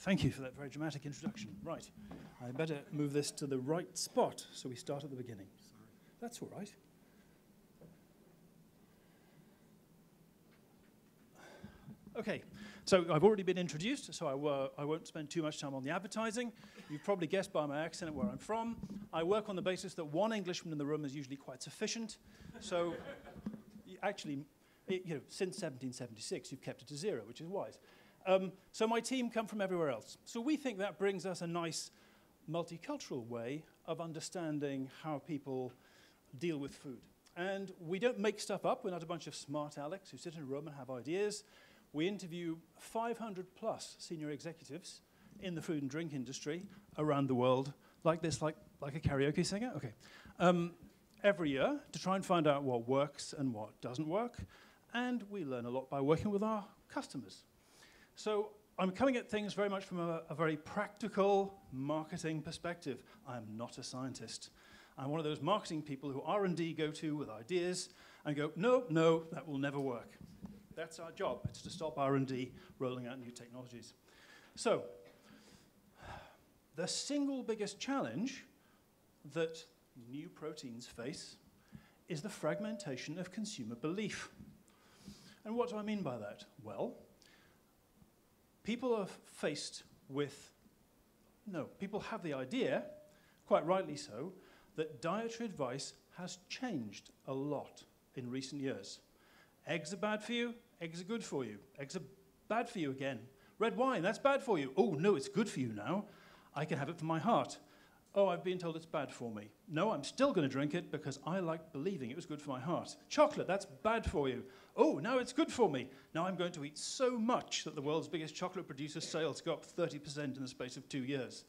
Thank you for that very dramatic introduction. Right, I better move this to the right spot so we start at the beginning. Sorry. That's all right. Okay, so I've already been introduced, so I won't spend too much time on the advertising. You've probably guessed by my accent where I'm from. I work on the basis that one Englishman in the room is usually quite sufficient. So actually, since 1776, you've kept it to 0, which is wise. So my team come from everywhere else. So we think that brings us a nice multicultural way of understanding how people deal with food. And we don't make stuff up. We're not a bunch of smart Alecs who sit in a room and have ideas. We interview 500 plus senior executives in the food and drink industry around the world, like this, like a karaoke singer. Okay. Every year to try and find out what works and what doesn't work. And we learn a lot by working with our customers. So I'm coming at things very much from a very practical marketing perspective. I'm not a scientist. I'm one of those marketing people who R&D go to with ideas and go, no, no, that will never work. That's our job. It's to stop R&D rolling out new technologies. So the single biggest challenge that new proteins face is the fragmentation of consumer belief. And what do I mean by that? Well, people are faced with, people have the idea, quite rightly so, that dietary advice has changed a lot in recent years. Eggs are bad for you, eggs are good for you. Eggs are bad for you again. Red wine, that's bad for you. Oh, no, it's good for you now. I can have it for my heart. Oh, I've been told it's bad for me. No, I'm still going to drink it because I like believing it was good for my heart. Chocolate, that's bad for you. Oh, now it's good for me. Now I'm going to eat so much that the world's biggest chocolate producer's sales go up 30% in the space of 2 years.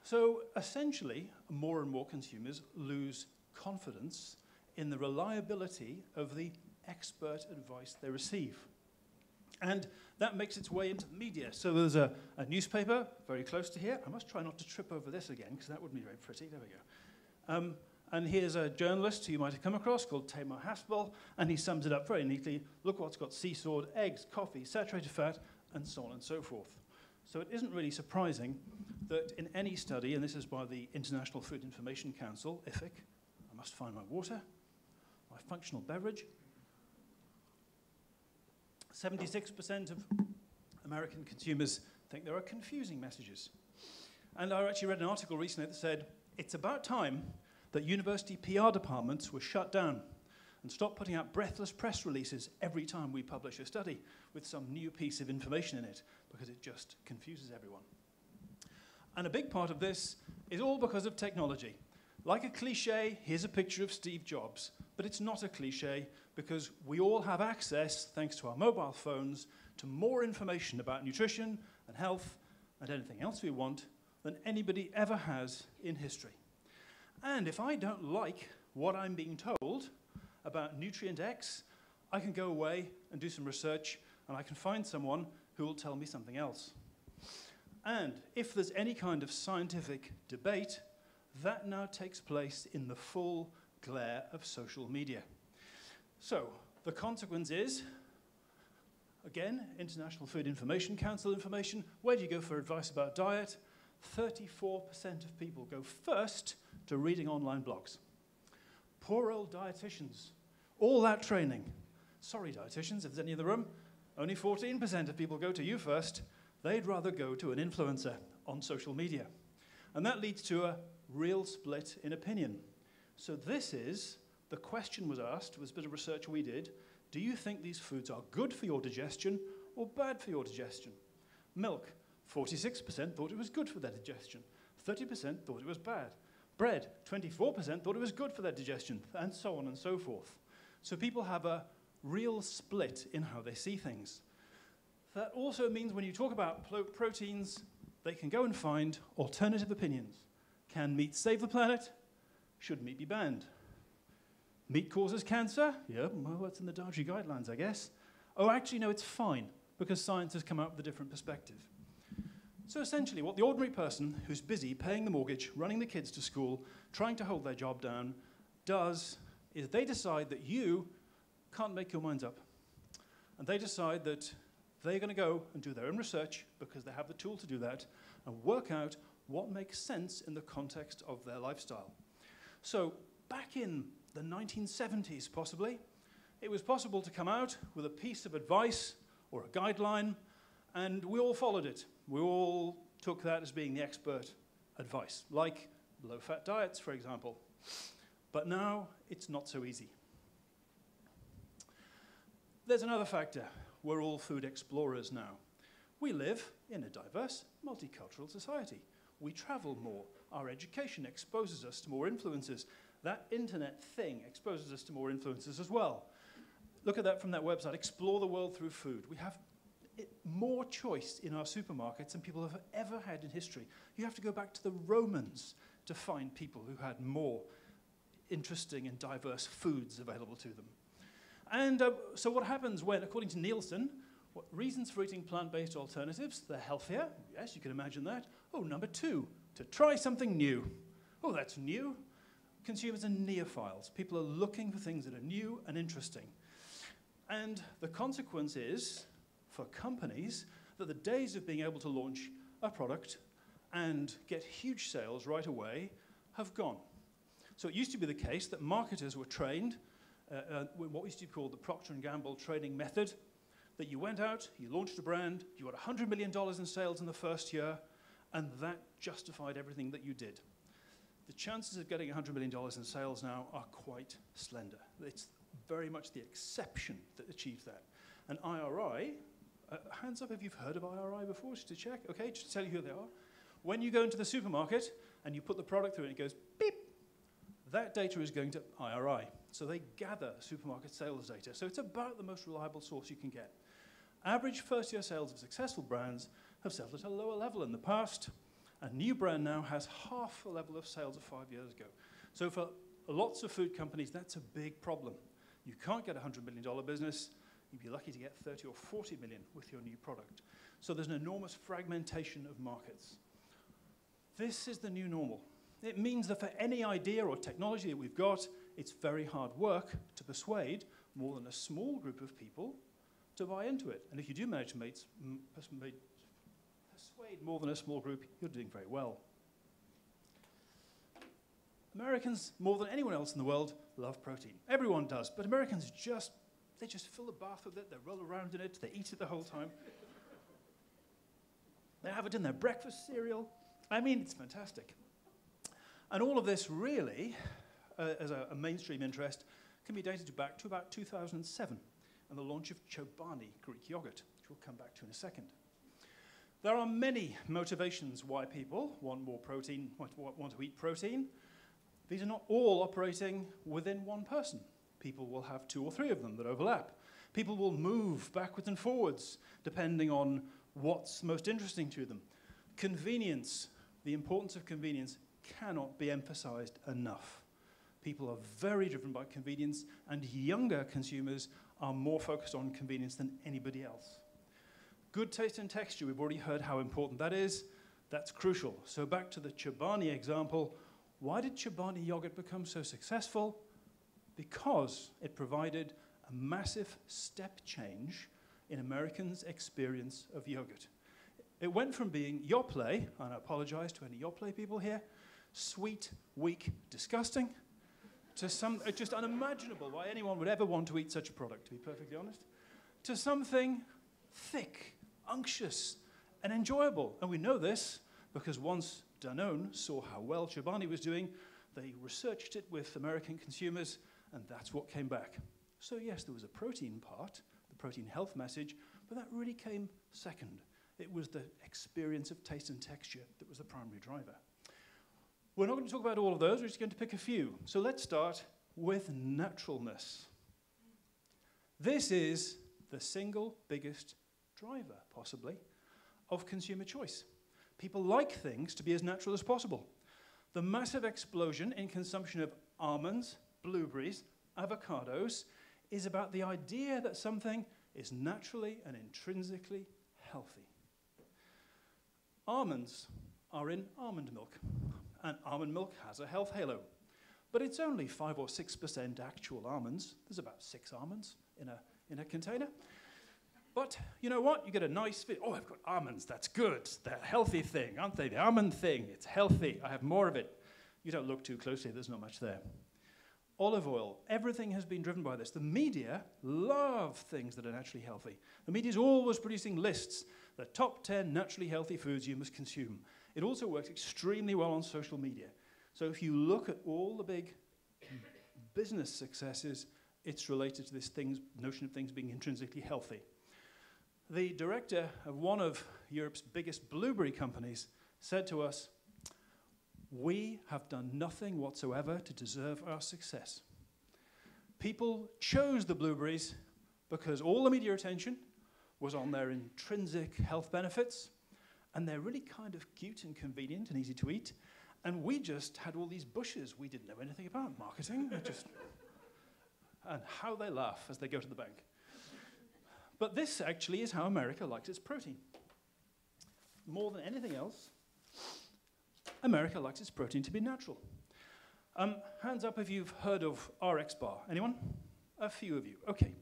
So essentially, more and more consumers lose confidence in the reliability of the expert advice they receive. And that makes its way into the media. So there's a newspaper very close to here. I must try not to trip over this again, because that wouldn't be very pretty. There we go. And here's a journalist who you might have come across called Tamar Haspel, and he sums it up very neatly. Look what's got seesawed, eggs, coffee, saturated fat, and so on and so forth. So it isn't really surprising that in any study, and this is by the International Food Information Council, IFIC, I must find my water, my functional beverage, 76% of American consumers think there are confusing messages. And I actually read an article recently that said, it's about time that university PR departments were shut down and stopped putting out breathless press releases every time we publish a study with some new piece of information in it, because it just confuses everyone. And a big part of this is all because of technology. Like a cliche, here's a picture of Steve Jobs. But it's not a cliche, because we all have access, thanks to our mobile phones, to more information about nutrition and health and anything else we want than anybody ever has in history. And if I don't like what I'm being told about nutrient X, I can go away and do some research, and I can find someone who will tell me something else. And if there's any kind of scientific debate, that now takes place in the full glare of social media. So the consequence is, again, International Food Information Council information, where do you go for advice about diet? 34% of people go first to reading online blogs. Poor old dietitians, all that training. Sorry, dietitians, if there's any in the room, only 14% of people go to you first. They'd rather go to an influencer on social media. And that leads to a real split in opinion. So this is, the question was asked, was a bit of research we did, do you think these foods are good for your digestion or bad for your digestion? Milk, 46% thought it was good for their digestion. 30% thought it was bad. Bread, 24% thought it was good for their digestion, and so on and so forth. So people have a real split in how they see things. That also means when you talk about proteins, they can go and find alternative opinions. Can meat save the planet? Should meat be banned? Meat causes cancer? Yeah, well, that's in the dietary guidelines, I guess. Oh, actually, no, it's fine, because science has come out with a different perspective. So essentially, what the ordinary person who's busy paying the mortgage, running the kids to school, trying to hold their job down, does is they decide that you can't make your minds up. And they decide that They're going to go and do their own research because they have the tool to do that and work out what makes sense in the context of their lifestyle. So back in the 1970s, possibly, it was possible to come out with a piece of advice or a guideline, and we all followed it. We all took that as being the expert advice, like low-fat diets, for example. But now it's not so easy. There's another factor. We're all food explorers now. We live in a diverse, multicultural society. We travel more. Our education exposes us to more influences. That internet thing exposes us to more influences as well. Look at that from that website, Explore the World Through Food. We have more choice in our supermarkets than people have ever had in history. You have to go back to the Romans to find people who had more interesting and diverse foods available to them. And so what happens when, according to Nielsen, what reasons for eating plant-based alternatives? They're healthier. Yes, you can imagine that. Oh, number 2, to try something new. Oh, that's new. Consumers are neophiles. People are looking for things that are new and interesting. And the consequence is, for companies, that the days of being able to launch a product and get huge sales right away have gone. So it used to be the case that marketers were trained what used to be called the Procter & Gamble training method, that you went out, you launched a brand, you got $100 million in sales in the first year, and that justified everything that you did. The chances of getting $100 million in sales now are quite slender. It's very much the exception that achieves that. And IRI, hands up if you've heard of IRI before, just to check. Okay, just to tell you who they are. When you go into the supermarket and you put the product through and it goes beep, that data is going to IRI. So they gather supermarket sales data. So it's about the most reliable source you can get. Average first-year sales of successful brands have settled at a lower level in the past. A new brand now has half the level of sales of 5 years ago. So for lots of food companies, that's a big problem. You can't get a $100 million business. You'd be lucky to get 30 or 40 million with your new product. So there's an enormous fragmentation of markets. This is the new normal. It means that for any idea or technology that we've got, it's very hard work to persuade more than a small group of people to buy into it. And if you do manage to persuade more than a small group, you're doing very well. Americans, more than anyone else in the world, love protein. Everyone does, but Americans they just fill the bath with it, they roll around in it, they eat it the whole time. They have it in their breakfast cereal. I mean, it's fantastic. And all of this really, as a mainstream interest, can be dated back to about 2007 and the launch of Chobani Greek yogurt, which we'll come back to in a second. There are many motivations why people want more protein, want to eat protein. These are not all operating within one person. People will have 2 or 3 of them that overlap. People will move backwards and forwards depending on what's most interesting to them. Convenience, the importance of convenience cannot be emphasized enough. People are very driven by convenience, and younger consumers are more focused on convenience than anybody else. Good taste and texture, we've already heard how important that is. That's crucial. So back to the Chobani example, why did Chobani yogurt become so successful? Because it provided a massive step change in Americans' experience of yogurt. It went from being Yoplait, and I apologize to any Yoplait people here, sweet, weak, disgusting, to some, just unimaginable why anyone would ever want to eat such a product, to be perfectly honest, to something thick, unctuous, and enjoyable. And we know this because once Danone saw how well Chobani was doing, they researched it with American consumers, and that's what came back. So yes, there was a protein part, the protein health message, but that really came second. It was the experience of taste and texture that was the primary driver. We're not going to talk about all of those, we're just going to pick a few. So let's start with naturalness. This is the single biggest driver, possibly, of consumer choice. People like things to be as natural as possible. The massive explosion in consumption of almonds, blueberries, avocados is about the idea that something is naturally and intrinsically healthy. Almonds are in almond milk, and almond milk has a health halo. But it's only 5 or 6% actual almonds. There's about 6 almonds in a container. But you know what? You get a nice fit. Oh, I've got almonds. That's good. They're a healthy thing, aren't they? The almond thing. It's healthy. I have more of it. You don't look too closely. There's not much there. Olive oil. Everything has been driven by this. The media love things that are naturally healthy. The media is always producing lists. The top 10 naturally healthy foods you must consume. It also works extremely well on social media. So if you look at all the big business successes, it's related to this notion of things being intrinsically healthy. The director of one of Europe's biggest blueberry companies said to us, "We have done nothing whatsoever to deserve our success. People chose the blueberries because all the media attention was on their intrinsic health benefits, and they're really kind of cute and convenient and easy to eat, and we just had all these bushes. We didn't know anything about marketing." And how they laugh as they go to the bank. But this actually is how America likes its protein. More than anything else, America likes its protein to be natural. Hands up if you've heard of our XBar. Anyone? A few of you. Okay.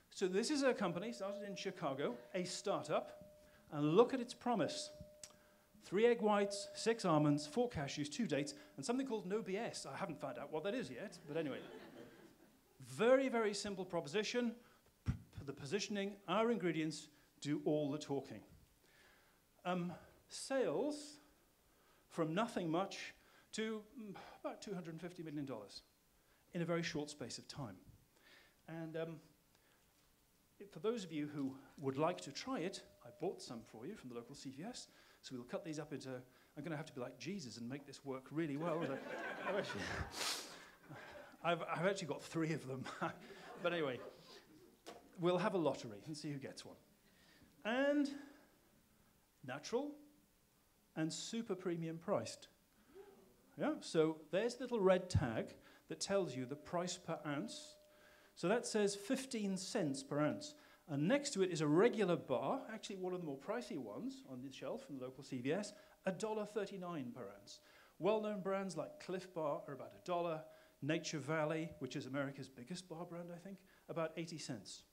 So this is a company started in Chicago, a startup, and look at its promise. 3 egg whites, 6 almonds, 4 cashews, 2 dates, and something called no BS. I haven't found out what that is yet, but anyway. Very, very simple proposition. The positioning, our ingredients do all the talking. Sales from nothing much to about $250 million in a very short space of time. And for those of you who would like to try it, I bought some for you from the local CVS. So we'll cut these up into, I'm going to have to be like Jesus and make this work really well. I've actually got 3 of them. But anyway, we'll have a lottery and see who gets one. And natural and super premium priced. Yeah, so there's a little red tag that tells you the price per ounce. So that says 15 cents per ounce. And next to it is a regular bar, actually one of the more pricey ones on the shelf from the local CVS, $1.39 per ounce. Well-known brands like Cliff Bar are about $1. Nature Valley, which is America's biggest bar brand, I think, about 80 cents.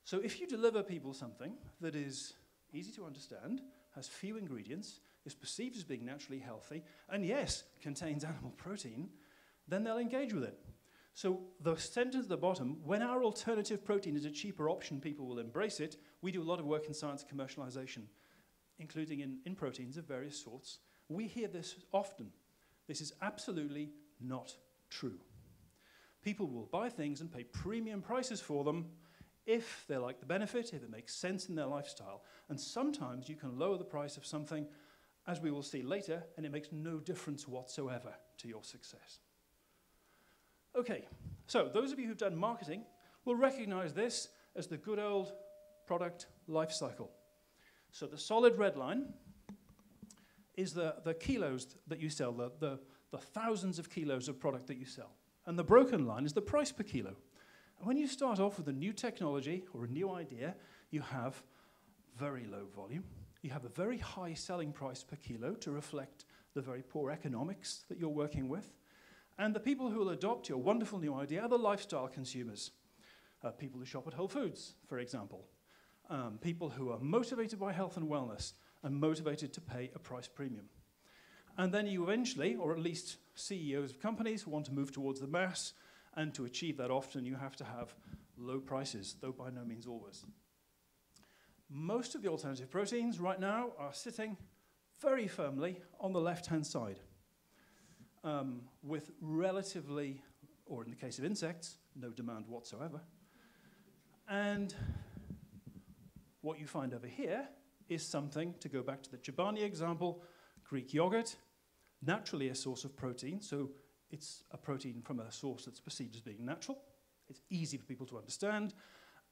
So if you deliver people something that is easy to understand, has few ingredients, is perceived as being naturally healthy, and yes, contains animal protein, then they'll engage with it. So the sentence at the bottom, when our alternative protein is a cheaper option, people will embrace it. We do a lot of work in science commercialization, including in proteins of various sorts. We hear this often. This is absolutely not true. People will buy things and pay premium prices for them if they like the benefit, if it makes sense in their lifestyle. And sometimes you can lower the price of something, as we will see later, and it makes no difference whatsoever to your success. Okay, so those of you who've done marketing will recognize this as the good old product life cycle. So the solid red line is the kilos that you sell, the thousands of kilos of product that you sell. And the broken line is the price per kilo. And when you start off with a new technology or a new idea, you have very low volume. You have a very high selling price per kilo to reflect the very poor economics that you're working with. And the people who will adopt your wonderful new idea are the lifestyle consumers. People who shop at Whole Foods, for example. People who are motivated by health and wellness and motivated to pay a price premium. And then you eventually, or at least CEOs of companies, want to move towards the mass, and to achieve that often you have to have low prices, though by no means always. Most of the alternative proteins right now are sitting very firmly on the left-hand side, with relatively, or in the case of insects, no demand whatsoever. And what you find over here is something, to go back to the Chobani example, Greek yogurt, naturally a source of protein, so it's a protein from a source that's perceived as being natural. It's easy for people to understand,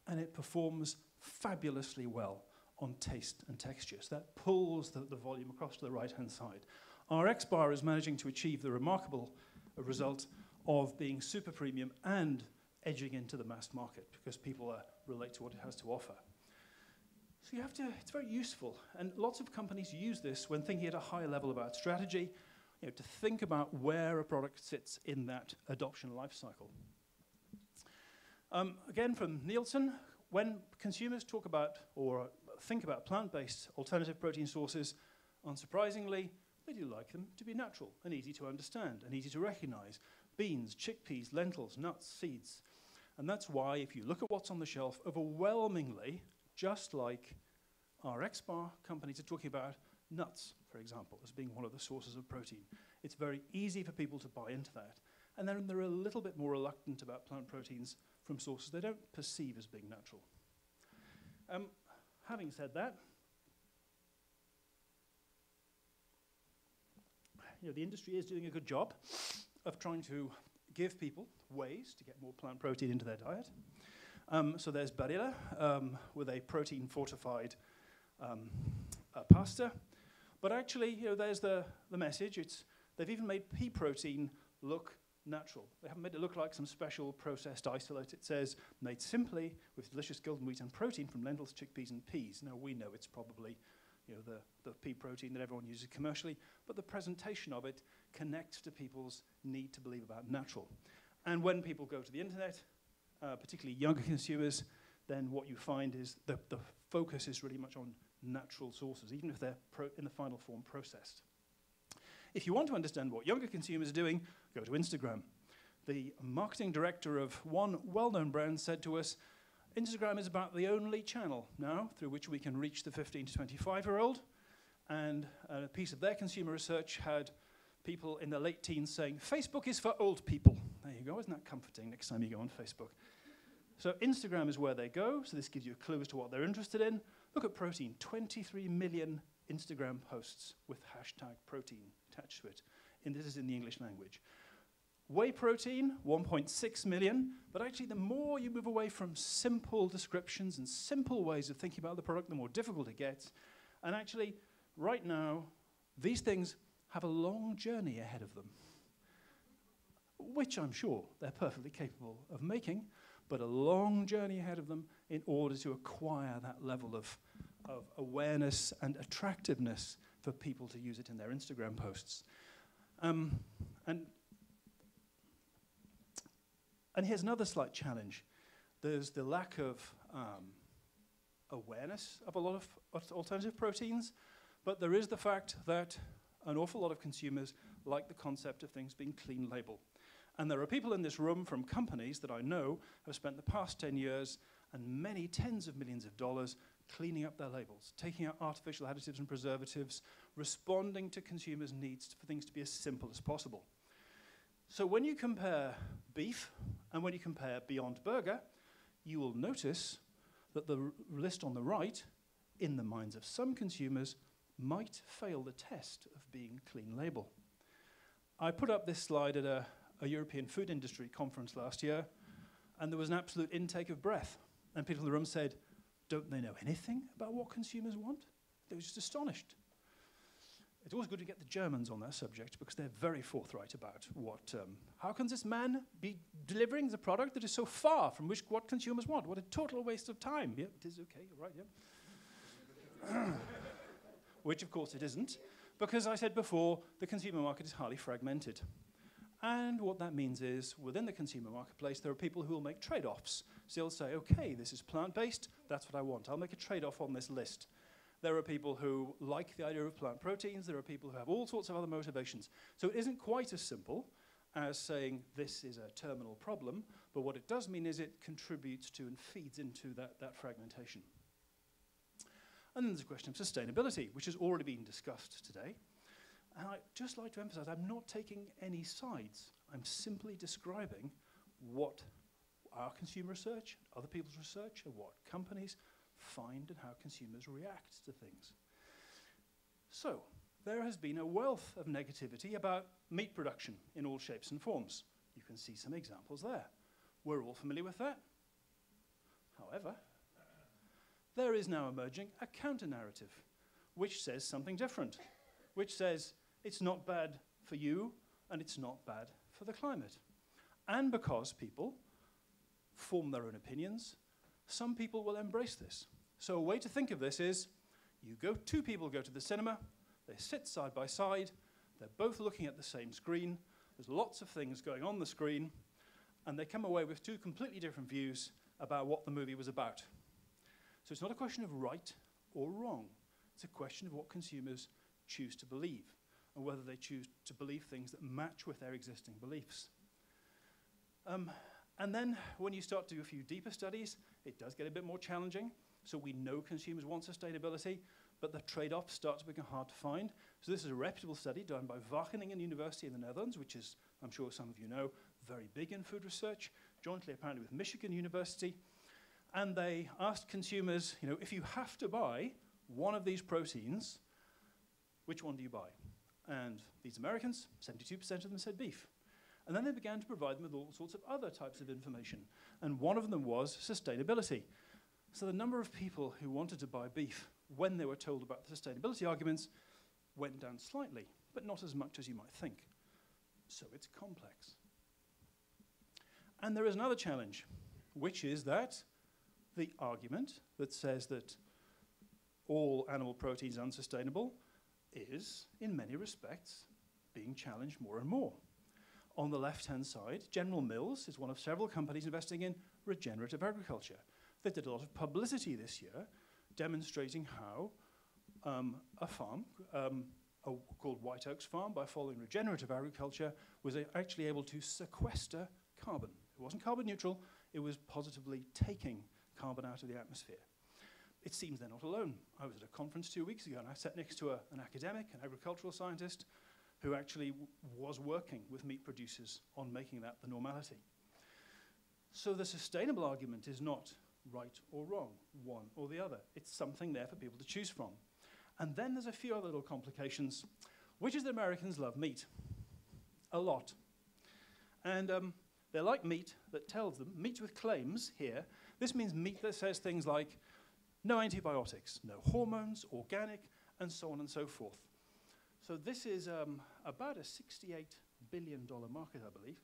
and it performs fabulously well on taste and texture. So that pulls the volume across to the right-hand side. Our XBar is managing to achieve the remarkable result of being super premium and edging into the mass market because people relate to what it has to offer. So you have to, it's very useful, and lots of companies use this when thinking at a high level about strategy, to think about where a product sits in that adoption life cycle. Again, from Nielsen, when consumers talk about or think about plant-based alternative protein sources, unsurprisingly, they do like them to be natural and easy to understand and easy to recognize. Beans, chickpeas, lentils, nuts, seeds. And that's why, if you look at what's on the shelf, overwhelmingly, just like our XBar companies are talking about nuts, for example, as being one of the sources of protein. It's very easy for people to buy into that. And then they're a little bit more reluctant about plant proteins from sources they don't perceive as being natural. Having said that, the industry is doing a good job of trying to give people ways to get more plant protein into their diet. So there's Barilla with a protein-fortified pasta. But actually, there's the message. They've even made pea protein look natural. They haven't made it look like some special processed isolate. It says, made simply with delicious golden wheat and protein from lentils, chickpeas, and peas. Now, we know it's probably the pea protein that everyone uses commercially, but the presentation of it connects to people's need to believe about natural. And when people go to the internet, particularly younger consumers, then what you find is the focus is really much on natural sources, even if they're in the final form processed. If you want to understand what younger consumers are doing, go to Instagram. The marketing director of one well-known brand said to us, Instagram is about the only channel now through which we can reach the 15 to 25-year-old. And a piece of their consumer research had people in their late teens saying, Facebook is for old people. There you go, isn't that comforting next time you go on Facebook? So Instagram is where they go, so this gives you a clue as to what they're interested in. Look at protein, 23 million Instagram posts with hashtag protein attached to it. And this is in the English language. Whey protein, 1.6 million, but actually the more you move away from simple descriptions and simple ways of thinking about the product, the more difficult it gets. And actually, right now, these things have a long journey ahead of them, which I'm sure they're perfectly capable of making, but a long journey ahead of them in order to acquire that level of awareness and attractiveness for people to use it in their Instagram posts. And here's another slight challenge. There's the lack of awareness of a lot of alternative proteins, but there is the fact that an awful lot of consumers like the concept of things being clean label. And there are people in this room from companies that I know have spent the past 10 years and many tens of millions of dollars cleaning up their labels, taking out artificial additives and preservatives, responding to consumers' needs for things to be as simple as possible. So when you compare beef and when you compare Beyond Burger, you will notice that the list on the right, in the minds of some consumers, might fail the test of being clean label. I put up this slide at a European food industry conference last year, and there was an absolute intake of breath. And people in the room said, don't they know anything about what consumers want? They were just astonished. It's always good to get the Germans on that subject because they're very forthright about how can this man be delivering the product that is so far from what consumers want? What a total waste of time. Yeah, it is okay, right, yeah. Which, of course, it isn't, because I said before, the consumer market is highly fragmented. And what that means is, within the consumer marketplace, there are people who will make trade-offs. So they'll say, okay, this is plant-based, that's what I want. I'll make a trade-off on this list. There are people who like the idea of plant proteins. There are people who have all sorts of other motivations. So it isn't quite as simple as saying this is a terminal problem, but what it does mean is it contributes to and feeds into that fragmentation. And then there's a question of sustainability, which has already been discussed today. And I'd just like to emphasize, I'm not taking any sides. I'm simply describing what our consumer research, other people's research, and what companies find and how consumers react to things. So, there has been a wealth of negativity about meat production in all shapes and forms. You can see some examples there. We're all familiar with that. However, there is now emerging a counter-narrative, which says something different, which says it's not bad for you and it's not bad for the climate. And because people form their own opinions, some people will embrace this. So a way to think of this is, two people go to the cinema, they sit side by side, they're both looking at the same screen, there's lots of things going on the screen, and they come away with two completely different views about what the movie was about. So it's not a question of right or wrong. It's a question of what consumers choose to believe and whether they choose to believe things that match with their existing beliefs. And then when you start to do a few deeper studies, it does get a bit more challenging. So we know consumers want sustainability, but the trade-offs start to become hard to find. So this is a reputable study done by Wageningen University in the Netherlands, which is, I'm sure some of you know, very big in food research, jointly apparently with Michigan University. And they asked consumers, you know, if you have to buy one of these proteins, which one do you buy? And these Americans, 72% of them said beef. And then they began to provide them with all sorts of other types of information. And one of them was sustainability. So the number of people who wanted to buy beef when they were told about the sustainability arguments went down slightly, but not as much as you might think. So it's complex. And there is another challenge, which is that the argument that says that all animal protein is unsustainable is, in many respects, being challenged more and more. On the left-hand side, General Mills is one of several companies investing in regenerative agriculture. They did a lot of publicity this year demonstrating how a farm called White Oaks Farm, by following regenerative agriculture, was actually able to sequester carbon. It wasn't carbon neutral, it was positively taking carbon out of the atmosphere. It seems they're not alone. I was at a conference 2 weeks ago and I sat next to an academic, an agricultural scientist, who actually was working with meat producers on making that the normality. So the sustainable argument is not right or wrong, one or the other. It's something there for people to choose from. And then there's a few other little complications, which is that Americans love meat a lot. And they're like meat that tells them, meat with claims here, this means meat that says things like no antibiotics, no hormones, organic, and so on and so forth. So this is about a $68 billion market, I believe.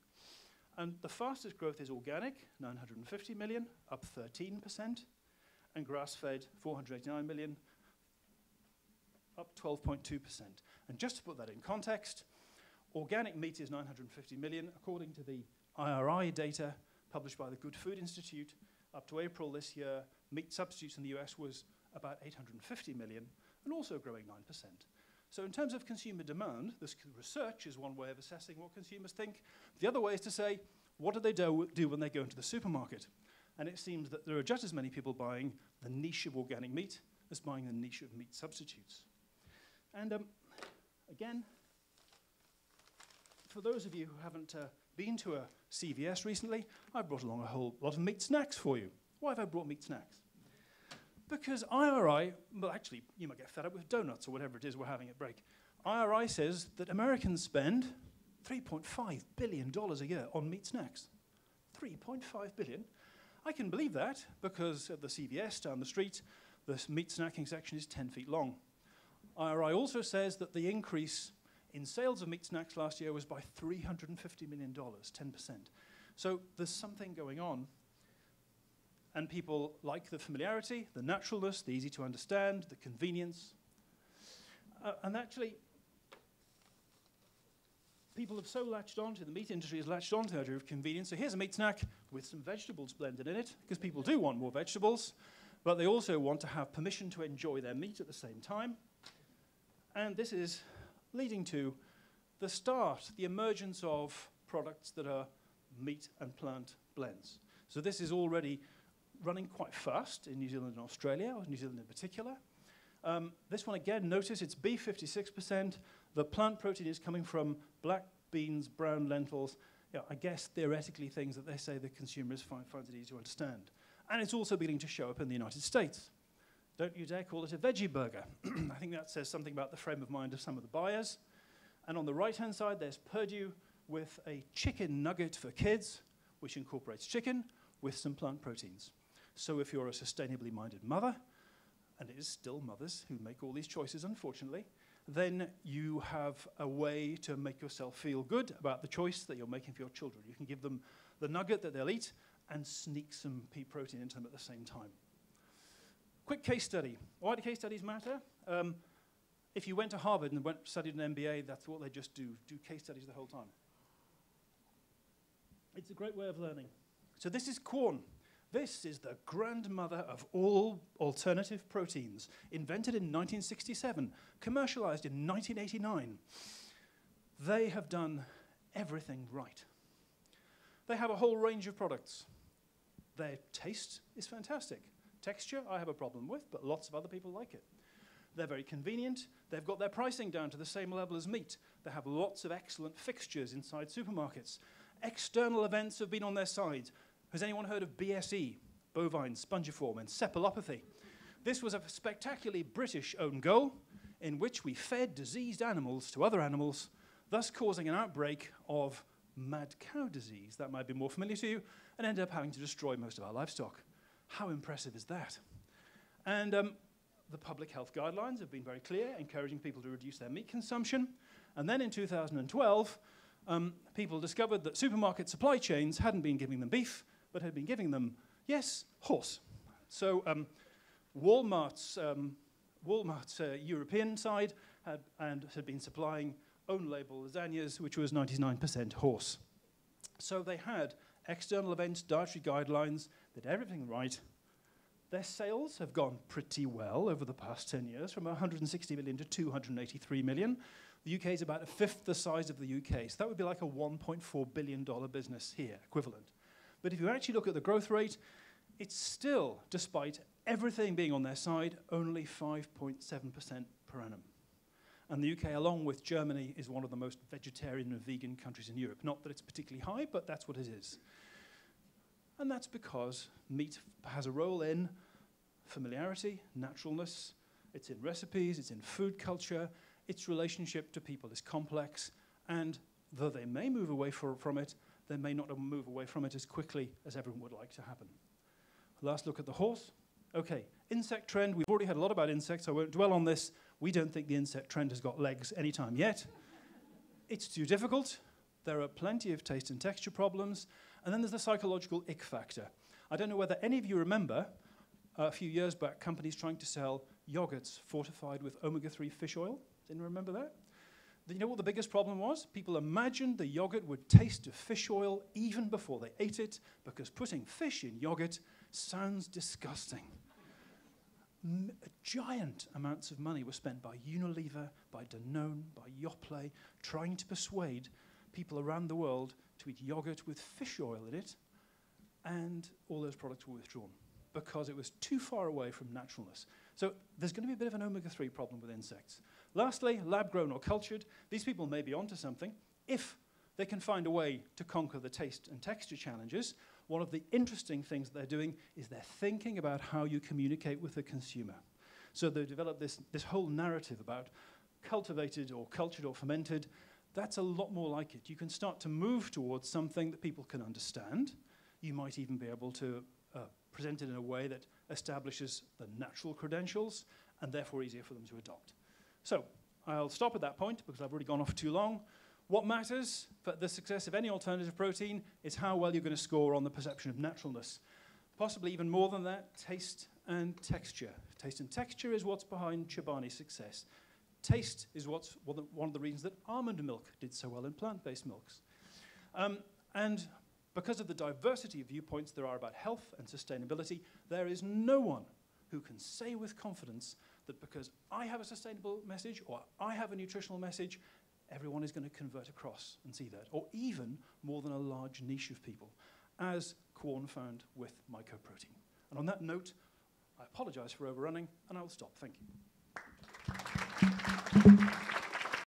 And the fastest growth is organic, 950 million, up 13%, and grass-fed, 489 million, up 12.2%. And just to put that in context, organic meat is 950 million, according to the IRI data published by the Good Food Institute. Up to April this year, meat substitutes in the US was about 850 million, and also growing 9%. So in terms of consumer demand, this research is one way of assessing what consumers think. The other way is to say, what do they do when they go into the supermarket? And it seems that there are just as many people buying the niche of organic meat as buying the niche of meat substitutes. And again, for those of you who haven't been to a CVS recently, I brought along a whole lot of meat snacks for you. Why have I brought meat snacks? Because IRI, well actually, you might get fed up with donuts or whatever it is we're having at break. IRI says that Americans spend $3.5 billion a year on meat snacks. 3.5 billion. I can believe that because at the CVS down the street, the meat snacking section is 10 feet long. IRI also says that the increase in sales of meat snacks last year was by $350 million, 10%. So there's something going on. And people like the familiarity, the naturalness, the easy to understand, the convenience. And actually, people have so latched onto, the meat industry has latched onto the idea of convenience. So here's a meat snack with some vegetables blended in it, because people do want more vegetables, but they also want to have permission to enjoy their meat at the same time. And this is leading to the start, the emergence of products that are meat and plant blends. So this is already running quite fast in New Zealand and Australia, or New Zealand in particular. This one again, notice it's beef 56%. The plant protein is coming from black beans, brown lentils. Yeah, I guess theoretically things that they say the consumers find it easy to understand. And it's also beginning to show up in the United States. Don't you dare call it a veggie burger. I think that says something about the frame of mind of some of the buyers. And on the right-hand side, there's Purdue with a chicken nugget for kids, which incorporates chicken with some plant proteins. So if you're a sustainably minded mother, and it is still mothers who make all these choices, unfortunately, then you have a way to make yourself feel good about the choice that you're making for your children. You can give them the nugget that they'll eat and sneak some pea protein into them at the same time. Quick case study. Why do case studies matter? If you went to Harvard and studied an MBA, that's what they just do case studies the whole time. It's a great way of learning. So this is corn. This is the grandmother of all alternative proteins, invented in 1967, commercialized in 1989. They have done everything right. They have a whole range of products. Their taste is fantastic. Texture, I have a problem with, but lots of other people like it. They're very convenient. They've got their pricing down to the same level as meat. They have lots of excellent fixtures inside supermarkets. External events have been on their side. Has anyone heard of BSE, bovine spongiform encephalopathy? This was a spectacularly British own goal in which we fed diseased animals to other animals, thus causing an outbreak of mad cow disease, that might be more familiar to you, and ended up having to destroy most of our livestock. How impressive is that? And the public health guidelines have been very clear, encouraging people to reduce their meat consumption. And then in 2012, people discovered that supermarket supply chains hadn't been giving them beef, but had been giving them, yes, horse. So Walmart's European side had been supplying own-label lasagnas, which was 99% horse. So they had external events, dietary guidelines, they did everything right. Their sales have gone pretty well over the past 10 years, from 160 million to 283 million. The UK is about a fifth the size of the UK, so that would be like a $1.4 billion business here, equivalent. But if you actually look at the growth rate, it's still, despite everything being on their side, only 5.7% per annum. And the UK, along with Germany, is one of the most vegetarian and vegan countries in Europe. Not that it's particularly high, but that's what it is. And that's because meat has a role in familiarity, naturalness, it's in recipes, it's in food culture, its relationship to people is complex, and though they may move away from it, they may not move away from it as quickly as everyone would like to happen. Last look at the horse. Okay, insect trend, we've already had a lot about insects, so I won't dwell on this. We don't think the insect trend has got legs anytime yet. It's too difficult. There are plenty of taste and texture problems. And then there's the psychological ick factor. I don't know whether any of you remember a few years back companies trying to sell yogurts fortified with omega-3 fish oil. Does anyone remember that? You know what the biggest problem was? People imagined the yogurt would taste of fish oil even before they ate it, because putting fish in yogurt sounds disgusting. Giant amounts of money were spent by Unilever, by Danone, by Yoplait, trying to persuade people around the world to eat yogurt with fish oil in it, and all those products were withdrawn because it was too far away from naturalness. So there's going to be a bit of an omega-3 problem with insects. Lastly, lab-grown or cultured. These people may be onto something if they can find a way to conquer the taste and texture challenges. One of the interesting things they're doing is they're thinking about how you communicate with the consumer. So they've developed this whole narrative about cultivated or cultured or fermented. That's a lot more like it. You can start to move towards something that people can understand. You might even be able to present it in a way that establishes the natural credentials and therefore easier for them to adopt. So I'll stop at that point because I've already gone off for too long. What matters for the success of any alternative protein is how well you're going to score on the perception of naturalness. Possibly even more than that, taste and texture. Taste and texture is what's behind Chobani's success. Taste is what's one of the reasons that almond milk did so well in plant-based milks. And because of the diversity of viewpoints there are about health and sustainability, there is no one who can say with confidence that because I have a sustainable message or I have a nutritional message, everyone is going to convert across and see that, or even more than a large niche of people, as Quorn found with mycoprotein. And on that note, I apologize for overrunning, and I will stop. Thank you.